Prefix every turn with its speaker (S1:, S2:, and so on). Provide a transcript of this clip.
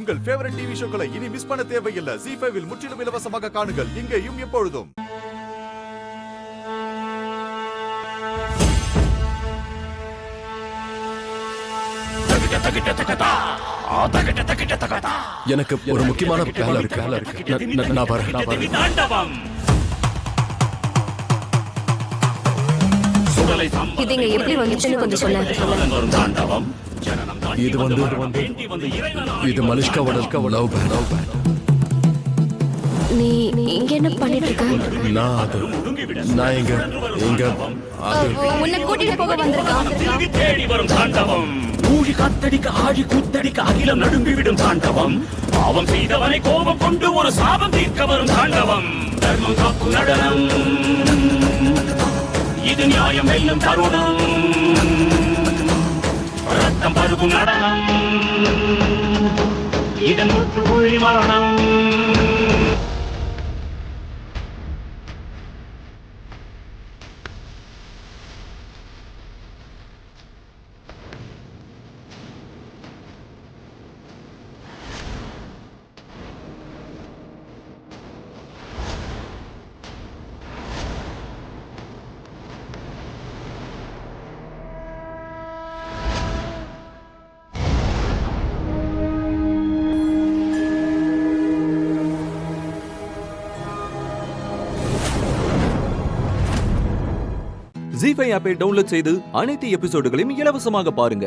S1: உங்கள் favourite TV ஷோக்களை இனி miss பண்ண தேவையில்லை. ZEE5 இல் முற்றிலும் இலவசமாக காணுங்கள். இங்கேயும் எப்பொழுதும்.
S2: எனக்கு ஒரு முக்கியமான வேலை இருக்கு. நான் வரேன்.
S3: இதுங்க எப்படி வந்துச்சுன்னு கொஞ்சம் சொல்ல.
S2: இது மலிஷ்காவோட லவ் பேண்ட்.
S3: நீ இங்க என்ன பண்ணிட்டு இருக்க?
S2: நான் எங்க
S3: உன்னை கூட்டிட்டு போக வந்திருக்கான்.
S4: தேடி வரும் தாண்டவம், ஊழி காத்தடிக்க ஆழி கூத்தடிக்க அகிலம் நடுங்கிவிடும் தாண்டவம், பாவம் செய்தவனை கோபம் கொண்டு ஒரு சாபம் தீர்க்க வரும் தாண்டவம், தர்மம் காப்பு நடனம், இது நியாயம் வெல்லும் தருணம், ரத்தம் பருகும் நடனம், இதன் முற்றுப்புள்ளி மரணம்.
S5: ZEE5 ஆப்பை டவுன்லோட் செய்து அனைத்து எபிசோடுகளையும் இலவசமாக பாருங்க.